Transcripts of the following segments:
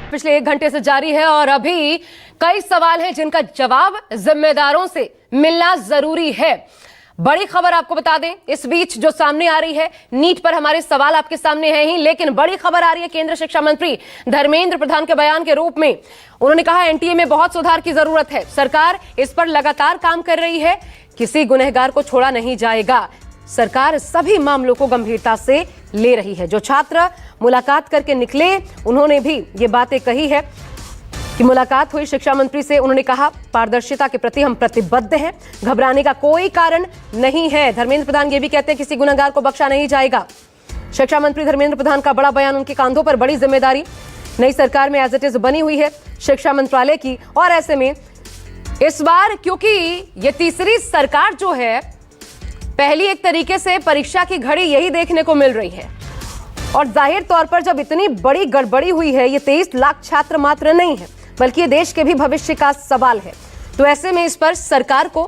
पिछले 1 घंटे से जारी है और अभी कई सवाल हैं जिनका जवाब जिम्मेदारों से मिलना जरूरी है। बड़ी खबर आपको बता दें, इस बीच जो सामने आ रही है, नीट पर हमारे सवाल आपके सामने हैं ही, लेकिन बड़ी खबर आ रही है केंद्र शिक्षा मंत्री धर्मेंद्र प्रधान के बयान के रूप में। उन्होंने कहा एनटीए में बहुत सुधार की जरूरत है, सरकार इस पर लगातार काम कर रही है, किसी गुनहगार को छोड़ा नहीं जाएगा, सरकार सभी मामलों को गंभीरता से ले रही है। जो छात्र मुलाकात करके निकले उन्होंने भी ये बातें कही है कि मुलाकात हुई शिक्षा मंत्री से, उन्होंने कहा पारदर्शिता के प्रति हम प्रतिबद्ध हैं, घबराने का कोई कारण नहीं है। धर्मेंद्र प्रधान ये भी कहते हैं किसी गुनहगार को बख्शा नहीं जाएगा। शिक्षा मंत्री धर्मेंद्र प्रधान का बड़ा बयान, उनके कांधों पर बड़ी जिम्मेदारी नई सरकार में एज इट इज बनी हुई है शिक्षा मंत्रालय की। और ऐसे में इस बार क्योंकि ये तीसरी सरकार जो है, पहली एक तरीके से परीक्षा की घड़ी यही देखने को मिल रही है और जाहिर तौर पर जब इतनी बड़ी गड़बड़ी हुई है, ये 23 लाख छात्र मात्र नहीं है बल्कि ये देश के भी भविष्य का सवाल है। तो ऐसे में इस पर सरकार को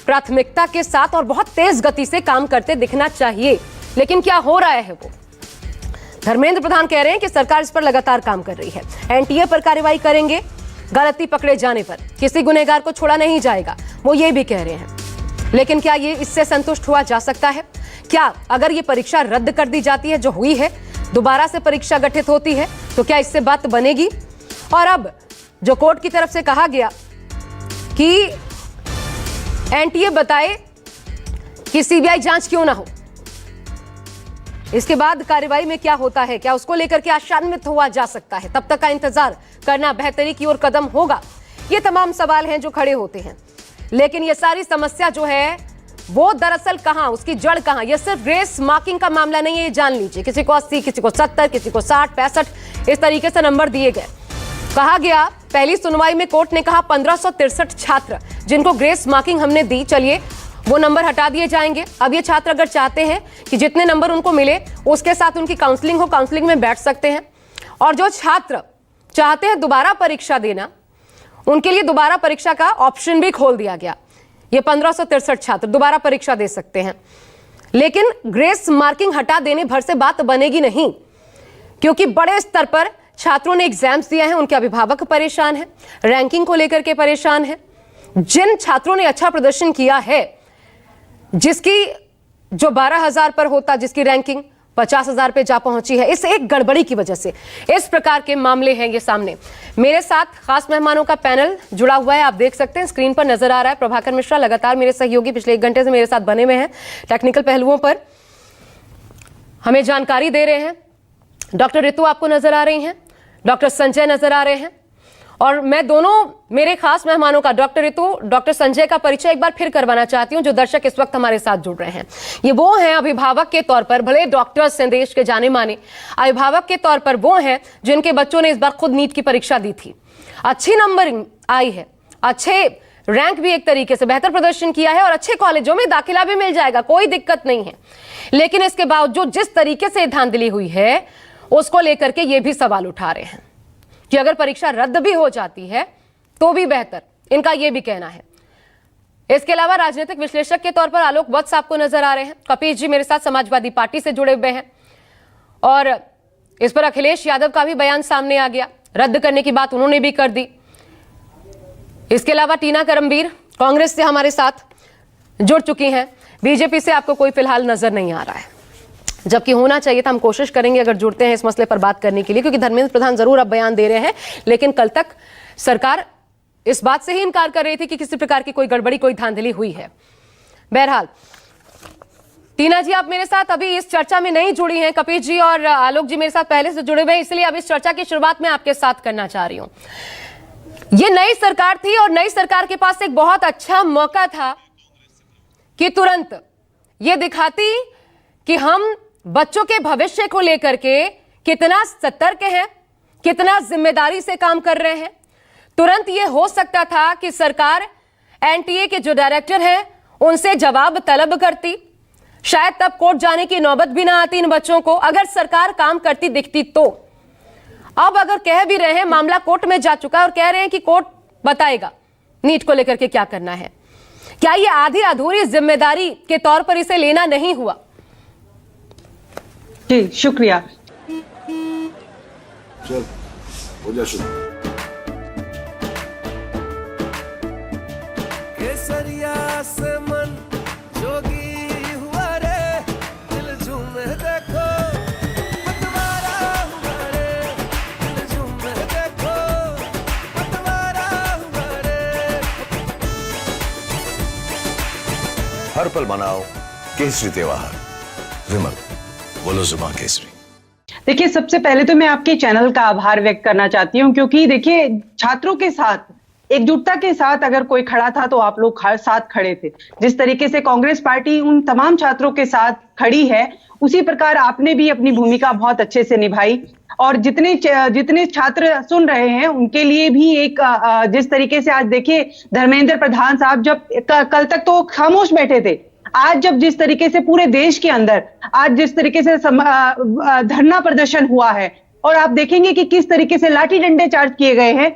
प्राथमिकता के साथ और बहुत तेज गति से काम करते दिखना चाहिए। लेकिन क्या हो रहा है वो? धर्मेंद्र प्रधान कह रहे हैं कि सरकार इस पर लगातार काम कर रही है, एनटीए पर कार्रवाई करेंगे, गलती पकड़े जाने पर किसी गुनहगार को छोड़ा नहीं जाएगा, वो ये भी कह रहे हैं। लेकिन क्या ये इससे संतुष्ट हुआ जा सकता है? क्या अगर ये परीक्षा रद्द कर दी जाती है जो हुई है, दोबारा से परीक्षा गठित होती है, तो क्या इससे बात बनेगी? और अब जो कोर्ट की तरफ से कहा गया कि एनटीए बताए कि सीबीआई जांच क्यों ना हो, इसके बाद कार्रवाई में क्या होता है, क्या उसको लेकर के आशान्वित हुआ जा सकता है? तब तक का इंतजार करना बेहतरी की ओर कदम होगा। ये तमाम सवाल हैं जो खड़े होते हैं। लेकिन ये सारी समस्या जो है वो दरअसल कहां, उसकी जड़ कहां? ये सिर्फ ग्रेस मार्किंग का मामला नहीं है, ये जान लीजिए। किसी को 80, किसी को 70, किसी को 60, 65 इस तरीके से नंबर दिए गए। कहा गया पहली सुनवाई में कोर्ट ने कहा 1563 छात्र जिनको ग्रेस मार्किंग हमने दी, चलिए वो नंबर हटा दिए जाएंगे। अब ये छात्र अगर चाहते हैं कि जितने नंबर उनको मिले उसके साथ उनकी काउंसलिंग हो, काउंसलिंग में बैठ सकते हैं। और जो छात्र चाहते हैं दोबारा परीक्षा देना, उनके लिए दोबारा परीक्षा का ऑप्शन भी खोल दिया गया। ये 1563 छात्र दोबारा परीक्षा दे सकते हैं। लेकिन ग्रेस मार्किंग हटा देने भर से बात बनेगी नहीं, क्योंकि बड़े स्तर पर छात्रों ने एग्जाम्स दिए हैं, उनके अभिभावक परेशान हैं, रैंकिंग को लेकर के परेशान हैं। जिन छात्रों ने अच्छा प्रदर्शन किया है, जिसकी जो 12,000 पर होता, जिसकी रैंकिंग 50,000 पे जा पहुंची है, इस एक गड़बड़ी की वजह से इस प्रकार के मामले हैं ये सामने। मेरे साथ खास मेहमानों का पैनल जुड़ा हुआ है, आप देख सकते हैं स्क्रीन पर नजर आ रहा है। प्रभाकर मिश्रा लगातार मेरे सहयोगी पिछले 1 घंटे से मेरे साथ बने हुए हैं, टेक्निकल पहलुओं पर हमें जानकारी दे रहे हैं। डॉक्टर ऋतु आपको नजर आ रही हैं, डॉक्टर संजय नजर आ रहे हैं। और मैं दोनों मेरे खास मेहमानों का, डॉक्टर ऋतु, डॉक्टर संजय का परिचय एक बार फिर करवाना चाहती हूं, जो दर्शक इस वक्त हमारे साथ जुड़ रहे हैं। ये वो हैं अभिभावक के तौर पर, भले डॉक्टर्स हैं देश के जाने माने, अभिभावक के तौर पर वो हैं जिनके बच्चों ने इस बार खुद नीट की परीक्षा दी थी, अच्छी नंबरिंग आई है, अच्छे रैंक भी एक तरीके से बेहतर प्रदर्शन किया है और अच्छे कॉलेजों में दाखिला भी मिल जाएगा, कोई दिक्कत नहीं है। लेकिन इसके बावजूद जिस तरीके से धांधली हुई है उसको लेकर के ये भी सवाल उठा रहे हैं कि अगर परीक्षा रद्द भी हो जाती है तो भी बेहतर, इनका यह भी कहना है। इसके अलावा राजनीतिक विश्लेषक के तौर पर आलोक वत्स आपको नजर आ रहे हैं, कपीश जी मेरे साथ समाजवादी पार्टी से जुड़े हुए हैं और इस पर अखिलेश यादव का भी बयान सामने आ गया, रद्द करने की बात उन्होंने भी कर दी। इसके अलावा टीना करमबीर कांग्रेस से हमारे साथ जुड़ चुकी हैं, बीजेपी से आपको कोई फिलहाल नजर नहीं आ रहा है, जबकि होना चाहिए था। हम कोशिश करेंगे अगर जुड़ते हैं इस मसले पर बात करने के लिए, क्योंकि धर्मेंद्र प्रधान जरूर अब बयान दे रहे हैं, लेकिन कल तक सरकार इस बात से ही इनकार कर रही थी कि किसी प्रकार की कोई गड़बड़ी, कोई धांधली हुई है। बहरहाल टीना जी आप मेरे साथ अभी इस चर्चा में नहीं जुड़ी हैं, कपीश जी और आलोक जी मेरे साथ पहले से जुड़े हुए हैं, इसलिए अब इस चर्चा की शुरुआत मैं आपके साथ करना चाह रही हूं। ये नई सरकार थी और नई सरकार के पास एक बहुत अच्छा मौका था कि तुरंत ये दिखाती कि हम बच्चों के भविष्य को लेकर के कितना सतर्क हैं, कितना जिम्मेदारी से काम कर रहे हैं। तुरंत ये हो सकता था कि सरकार एनटीए के जो डायरेक्टर हैं उनसे जवाब तलब करती, शायद तब कोर्ट जाने की नौबत भी ना आती इन बच्चों को, अगर सरकार काम करती दिखती तो। अब अगर कह भी रहे हैं मामला कोर्ट में जा चुका है और कह रहे हैं कि कोर्ट बताएगा नीट को लेकर के क्या करना है, क्या ये आधी अधूरी जिम्मेदारी के तौर पर इसे लेना नहीं हुआ? जी शुक्रिया। हो जा शुरू। केसरिया से मन जोगी हुआ रे, दिल झूमे देखो पतवारा हुआ रे, दिल झूमे देखो पतवारा हुआ रे। हर पल मनाओ केसरी त्योहार। विमल, बोलो जुबान केसरी। देखिए, सबसे पहले तो मैं आपके चैनल का आभार व्यक्त करना चाहती हूँ, क्योंकि देखिए छात्रों के साथ एकजुटता के साथ अगर कोई खड़ा था तो आप लोग साथ खड़े थे। जिस तरीके से कांग्रेस पार्टी उन तमाम छात्रों के साथ खड़ी है, उसी प्रकार आपने भी अपनी भूमिका बहुत अच्छे से निभाई। और जितने छात्र सुन रहे हैं उनके लिए भी एक जिस तरीके से आज देखिए धर्मेंद्र प्रधान साहब जब कल तक तो खामोश बैठे थे, आज जब जिस तरीके से पूरे देश के अंदर आज जिस तरीके से धरना प्रदर्शन हुआ है, और आप देखेंगे कि किस तरीके से लाठी डंडे चार्ज किए गए हैं,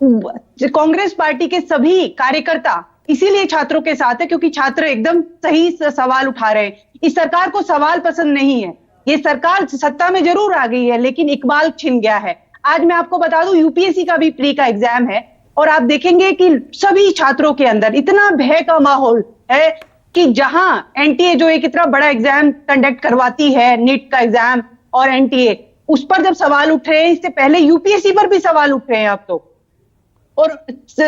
कांग्रेस पार्टी के सभी कार्यकर्ता इसीलिए छात्रों के साथ है क्योंकि छात्र एकदम सही सवाल उठा रहे हैं। इस सरकार को सवाल पसंद नहीं है। ये सरकार सत्ता में जरूर आ गई है लेकिन इकबाल छिन गया है। आज मैं आपको बता दूं, यूपीएससी का भी प्री का एग्जाम है और आप देखेंगे कि सभी छात्रों के अंदर इतना भय का माहौल है कि जहां एनटीए जो एक इतना बड़ा एग्जाम कंडक्ट करवाती है, नीट का एग्जाम और एनटीए, उस पर जब सवाल उठ रहे हैं, इससे पहले यूपीएससी पर भी सवाल उठ रहे हैं अब तो। और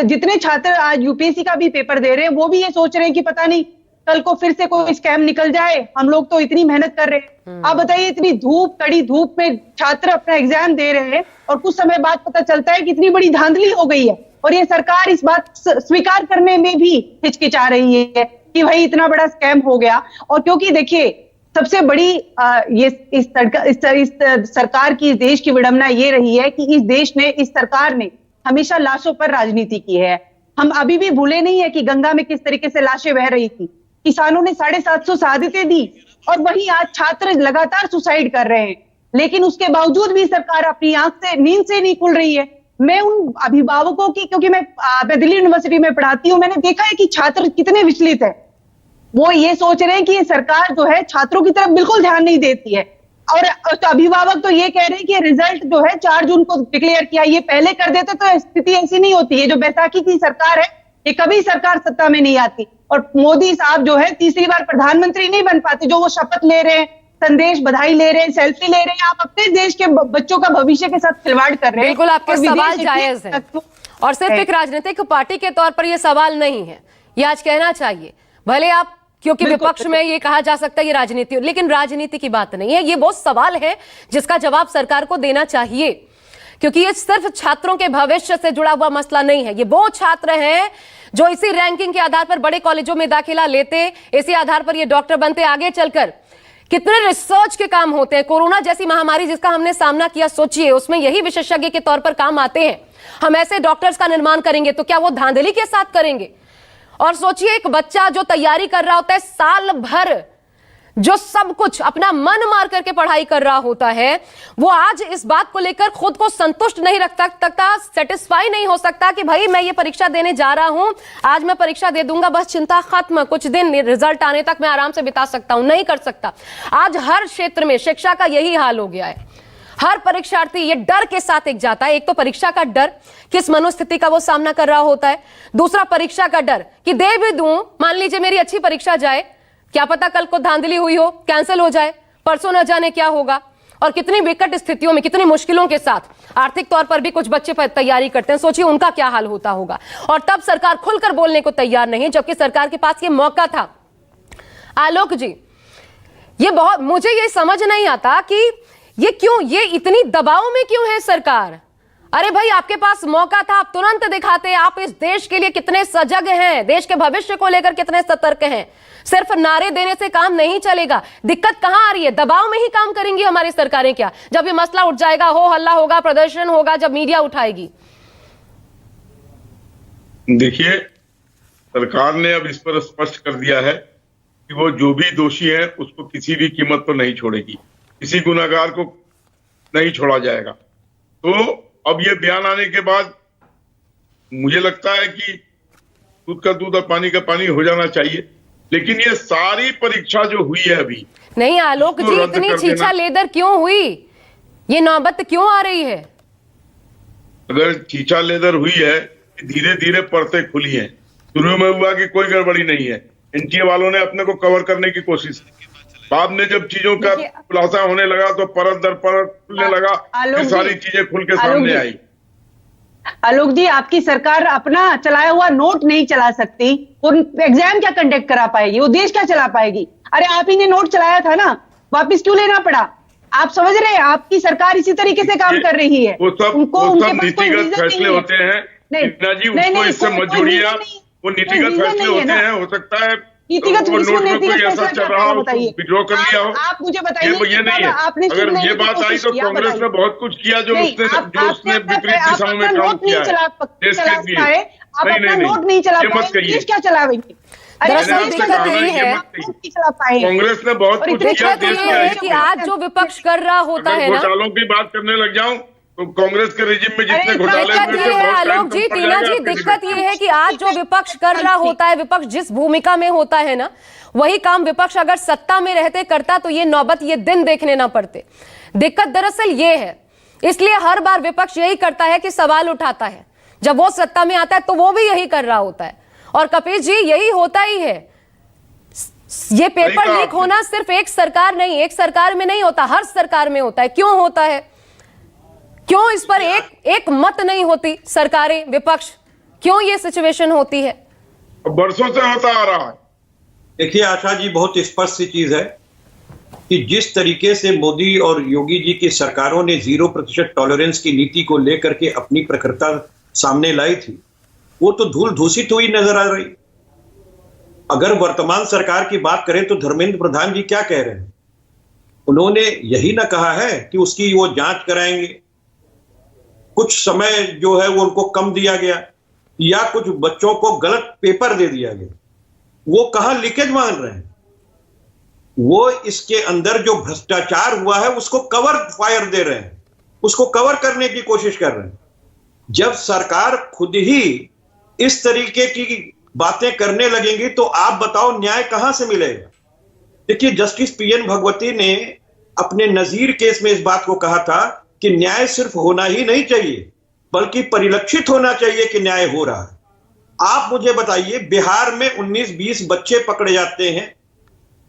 जितने छात्र आज यूपीएससी का भी पेपर दे रहे हैं वो भी ये सोच रहे हैं कि पता नहीं कल को फिर से कोई स्कैम निकल जाए, हम लोग तो इतनी मेहनत कर रहे हैं। आप बताइए, इतनी कड़ी धूप में छात्र अपना एग्जाम दे रहे हैं और कुछ समय बाद पता चलता है कि इतनी बड़ी धांधली हो गई है और ये सरकार इस बात स्वीकार करने में भी हिचकिचा रही है कि भाई इतना बड़ा स्कैम हो गया। और क्योंकि देखिए सबसे बड़ी ये इस सरकार की, इस देश की विडंबना ये रही है कि इस सरकार ने हमेशा लाशों पर राजनीति की है। हम अभी भी भूले नहीं है कि गंगा में किस तरीके से लाशें बह रही थी, किसानों ने 750 शहादतें दी और वहीं आज छात्र लगातार सुसाइड कर रहे हैं, लेकिन उसके बावजूद भी सरकार अपनी नींद से नहीं खुल रही है। मैं उन अभिभावकों की, क्योंकि मैं दिल्ली यूनिवर्सिटी में पढ़ाती हूं, मैंने देखा है कि छात्र कितने विचलित है। वो ये सोच रहे हैं कि ये सरकार जो है छात्रों की तरफ बिल्कुल ध्यान नहीं देती है। और तो अभिभावक तो ये कह रहे हैं कि रिजल्ट जो है 4 जून को डिक्लेयर किया, ये पहले कर देते तो स्थिति ऐसी नहीं होती है। जो बैसाखी की सरकार है, ये कभी सरकार सत्ता में नहीं आती। और मोदी साहब जो है तीसरी बार प्रधानमंत्री नहीं बन पाते। जो वो शपथ ले रहे हैं, संदेश बधाई ले रहे हैं, सेल्फी ले रहे हैं, आप अपने देश के बच्चों का भविष्य के साथ खिलवाड़ कर रहे हैं। बिल्कुल, आपके सवाल जायज है और सिर्फ एक राजनीतिक पार्टी के तौर पर यह सवाल नहीं है, ये आज कहना चाहिए। भले आप, क्योंकि विपक्ष में ये कहा जा सकता है ये राजनीति, लेकिन राजनीति की बात नहीं है। ये वो सवाल है जिसका जवाब सरकार को देना चाहिए, क्योंकि ये सिर्फ छात्रों के भविष्य से जुड़ा हुआ मसला नहीं है। ये वो छात्र हैं जो इसी रैंकिंग के आधार पर बड़े कॉलेजों में दाखिला लेते, इसी आधार पर ये डॉक्टर बनते, आगे चलकर कितने रिसर्च के काम होते हैं। कोरोना जैसी महामारी जिसका हमने सामना किया, सोचिए उसमें यही विशेषज्ञ के तौर पर काम आते हैं। हम ऐसे डॉक्टर्स का निर्माण करेंगे तो क्या वो धांधली के साथ करेंगे? और सोचिए एक बच्चा जो तैयारी कर रहा होता है साल भर, जो सब कुछ अपना मन मार करके पढ़ाई कर रहा होता है, वो आज इस बात को लेकर खुद को संतुष्ट नहीं रख सकता, सेटिस्फाई नहीं हो सकता कि भाई मैं ये परीक्षा देने जा रहा हूं, आज मैं परीक्षा दे दूंगा, बस चिंता खत्म, कुछ दिन रिजल्ट आने तक मैं आराम से बिता सकता हूं। नहीं कर सकता। आज हर क्षेत्र में शिक्षा का यही हाल हो गया है। हर परीक्षार्थी ये डर के साथ एक जाता है, एक तो परीक्षा का डर, किस मनोस्थिति का वो सामना कर रहा होता है, दूसरा परीक्षा का डर कि दे भी दूं, मान लीजिए मेरी अच्छी परीक्षा जाए, क्या पता कल को धांधली हुई हो, कैंसिल हो जाए, परसों न जाने क्या होगा। और कितनी विकट स्थितियों में, कितनी मुश्किलों के साथ आर्थिक तौर पर भी कुछ बच्चे तैयारी करते हैं, सोचिए उनका क्या हाल होता होगा। और तब सरकार खुलकर बोलने को तैयार नहीं, जबकि सरकार के पास ये मौका था। आलोक जी, ये बहुत, मुझे ये समझ नहीं आता कि ये क्यों, ये इतनी दबाव में क्यों है सरकार? अरे भाई आपके पास मौका था, आप तुरंत दिखाते। आप इस देश के लिए कितने सजग हैं, देश के भविष्य को लेकर कितने सतर्क हैं। सिर्फ नारे देने से काम नहीं चलेगा। दिक्कत कहां आ रही है? दबाव में ही काम करेंगी हमारी सरकारें क्या? जब ये मसला उठ जाएगा, हो हल्ला होगा, प्रदर्शन होगा, जब मीडिया उठाएगी। देखिए, सरकार ने अब इस पर स्पष्ट कर दिया है कि वो जो भी दोषी है उसको किसी भी कीमत पर नहीं छोड़ेगी, किसी गुनाहगार को नहीं छोड़ा जाएगा। तो अब ये बयान आने के बाद मुझे लगता है कि दूध का दूध और पानी का पानी हो जाना चाहिए। लेकिन ये सारी परीक्षा जो हुई है अभी, नहीं आलोक जी, इतनी छीछा लेदर क्यों हुई? ये नौबत क्यों आ रही है? अगर चीचा लेदर हुई है कि धीरे धीरे परतें खुली हैं। शुरू में हुआ कि कोई गड़बड़ी नहीं है, एनटीए वालों ने अपने को कवर करने की कोशिश की। बाद में जब चीजों का खुलासा होने लगा तो परत दर परत खुलने लगा, फिर सारी चीजें खुल के सामने आई। आलोक जी, आपकी सरकार अपना चलाया हुआ नोट नहीं चला सकती, और एग्जाम क्या कंडक्ट करा पाएगी, वो देश क्या चला पाएगी? अरे आप ही ने नोट चलाया था ना, वापिस क्यों लेना पड़ा? आप समझ रहे हैं आपकी सरकार इसी तरीके से काम कर रही है। वो सब नीतिगत फैसले होते हैं जी, उसको इससे मत जोड़िए आप। वो नीतिगत फैसले होते हैं, हो सकता है नीतिगत नोट में कोई ऐसा चल रहा हो, विड्रॉ कर लिया हो। आप मुझे बताइए, ये नहीं है। अगर ये बात आई तो कांग्रेस ने बहुत कुछ किया जो उसने विपरीत दिशाओं में काम किया है देश के लिए। नोट नहीं चला पाए, क्या चलाएंगे? दरअसल दिक्कत यही है, कांग्रेस ने बहुत कुछ किया देश ये है कि आज जो विपक्ष कर रहा होता है ना, घोटालों की बात करने लग जाऊं तो कांग्रेस के रिजिम में जितने घोटाले दिक्कत ये है आलोक जी, टीना जी, दिक्कत ये है कि आज जो विपक्ष कर रहा होता है, विपक्ष जिस भूमिका में होता है ना, वही काम विपक्ष अगर सत्ता में रहते करता तो ये नौबत, ये दिन देखने ना पड़ते। दिक्कत दरअसल ये है, इसलिए हर बार विपक्ष यही करता है कि सवाल उठाता है। जब वो सत्ता में आता है तो वो भी यही कर रहा होता है। और कपिल जी, यही होता ही है। ये पेपर लीक होना सिर्फ एक सरकार नहीं, एक सरकार में नहीं होता, हर सरकार में होता है। क्यों होता है? क्यों इस पर एक मत नहीं होती सरकारें, विपक्ष? क्यों ये सिचुएशन होती है? बरसों से होता आ रहा है। देखिए आशा जी, बहुत स्पष्ट सी चीज है कि जिस तरीके से मोदी और योगी जी की सरकारों ने 0% टॉलरेंस की नीति को लेकर के अपनी प्रखरता सामने लाई थी, वो तो धूल धूसित हुई नजर आ रही। अगर वर्तमान सरकार की बात करें तो धर्मेंद्र प्रधान जी क्या कह रहे हैं? उन्होंने यही ना कहा है कि उसकी वो जांच कराएंगे, कुछ समय जो है वो उनको कम दिया गया, या कुछ बच्चों को गलत पेपर दे दिया गया, वो कहां लीकेज मान रहे हैं? वो इसके अंदर जो भ्रष्टाचार हुआ है उसको कवर फायर दे रहे हैं, उसको कवर करने की कोशिश कर रहे हैं। जब सरकार खुद ही इस तरीके की बातें करने लगेंगी तो आप बताओ न्याय कहां से मिलेगा? देखिए, जस्टिस पीएन भगवती ने अपने नजीर केस में इस बात को कहा था कि न्याय सिर्फ होना ही नहीं चाहिए बल्कि परिलक्षित होना चाहिए कि न्याय हो रहा है। आप मुझे बताइए, बिहार में 19-20 बच्चे पकड़े जाते हैं,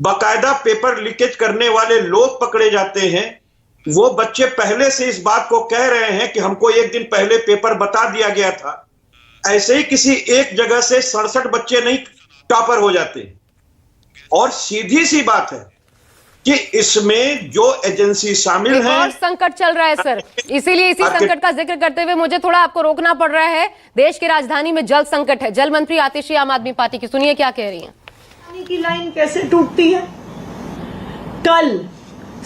बाकायदा पेपर लीकेज करने वाले लोग पकड़े जाते हैं, वो बच्चे पहले से इस बात को कह रहे हैं कि हमको एक दिन पहले पेपर बता दिया गया था। ऐसे ही किसी एक जगह से 67 बच्चे नहीं टॉपर हो जाते। और सीधी सी बात है कि इसमें जो एजेंसी शामिल है, और संकट चल रहा है सर, इसीलिए इसी संकट का जिक्र करते हुए मुझे थोड़ा आपको रोकना पड़ रहा है। देश की राजधानी में जल संकट है। जल मंत्री आतिशी आम आदमी पार्टी की, सुनिए क्या कह रही हैं। पानी की लाइन कैसे टूटती है? कल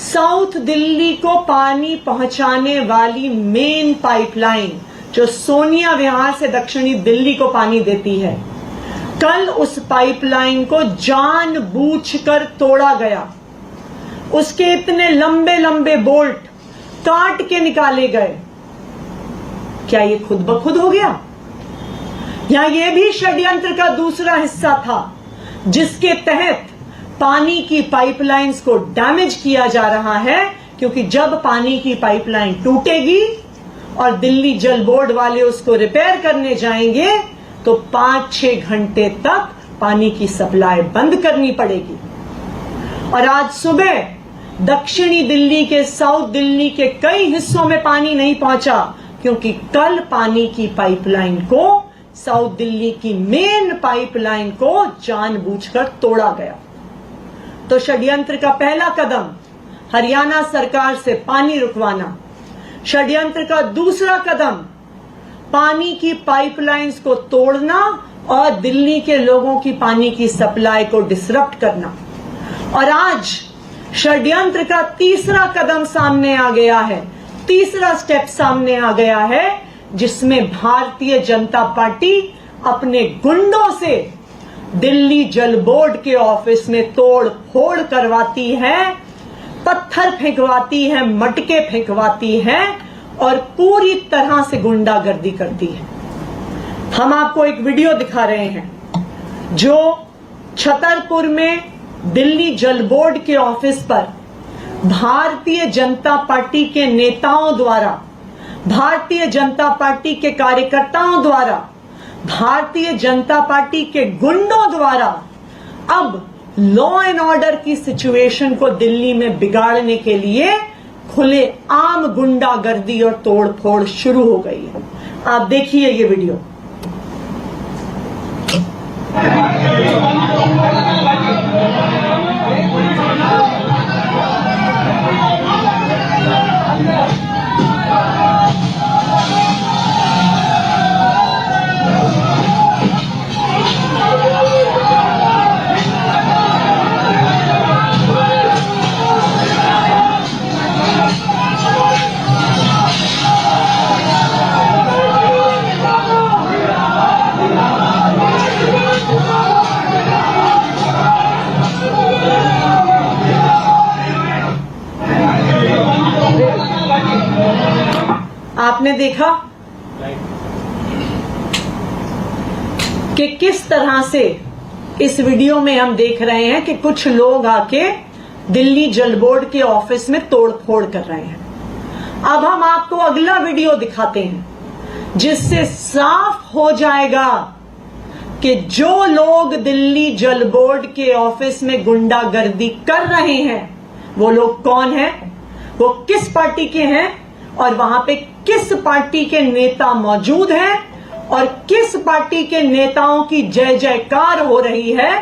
साउथ दिल्ली को पानी पहुंचाने वाली मेन पाइपलाइन जो सोनिया विहार से दक्षिणी दिल्ली को पानी देती है, कल उस पाइपलाइन को जानबूझकर तोड़ा गया। उसके इतने लंबे लंबे बोल्ट काट के निकाले गए। क्या ये खुद ब खुद हो गया? या ये भी षड्यंत्र का दूसरा हिस्सा था जिसके तहत पानी की पाइपलाइंस को डैमेज किया जा रहा है? क्योंकि जब पानी की पाइपलाइन टूटेगी और दिल्ली जल बोर्ड वाले उसको रिपेयर करने जाएंगे तो 5-6 घंटे तक पानी की सप्लाई बंद करनी पड़ेगी। और आज सुबह दक्षिणी दिल्ली के, साउथ दिल्ली के कई हिस्सों में पानी नहीं पहुंचा क्योंकि कल पानी की पाइपलाइन को, साउथ दिल्ली की मेन पाइपलाइन को जानबूझकर तोड़ा गया। तो षड्यंत्र का पहला कदम हरियाणा सरकार से पानी रुकवाना, षड्यंत्र का दूसरा कदम पानी की पाइपलाइंस को तोड़ना और दिल्ली के लोगों की पानी की सप्लाई को डिसरप्ट करना। और आज षड्यंत्र का तीसरा कदम सामने आ गया है, तीसरा स्टेप सामने आ गया है, जिसमें भारतीय जनता पार्टी अपने गुंडों से दिल्ली जल बोर्ड के ऑफिस में तोड़ फोड़ करवाती है, पत्थर फेंकवाती है, मटके फेंकवाती है और पूरी तरह से गुंडागर्दी करती है। हम आपको एक वीडियो दिखा रहे हैं जो छतरपुर में दिल्ली जल बोर्ड के ऑफिस पर भारतीय जनता पार्टी के नेताओं द्वारा भारतीय जनता पार्टी के कार्यकर्ताओं द्वारा, भारतीय जनता पार्टी के गुंडों द्वारा अब लॉ एंड ऑर्डर की सिचुएशन को दिल्ली में बिगाड़ने के लिए खुले आम गुंडागर्दी और तोड़फोड़ शुरू हो गई है। आप देखिए ये वीडियो। आपने देखा कि किस तरह से इस वीडियो में हम देख रहे हैं कि कुछ लोग आके दिल्ली जल बोर्ड के ऑफिस में तोड़फोड़ कर रहे हैं। अब हम आपको अगला वीडियो दिखाते हैं जिससे साफ हो जाएगा कि जो लोग दिल्ली जल बोर्ड के ऑफिस में गुंडागर्दी कर रहे हैं वो लोग कौन हैं, वो किस पार्टी के हैं और वहां पे किस पार्टी के नेता मौजूद हैं और किस पार्टी के नेताओं की जय जयकार हो रही है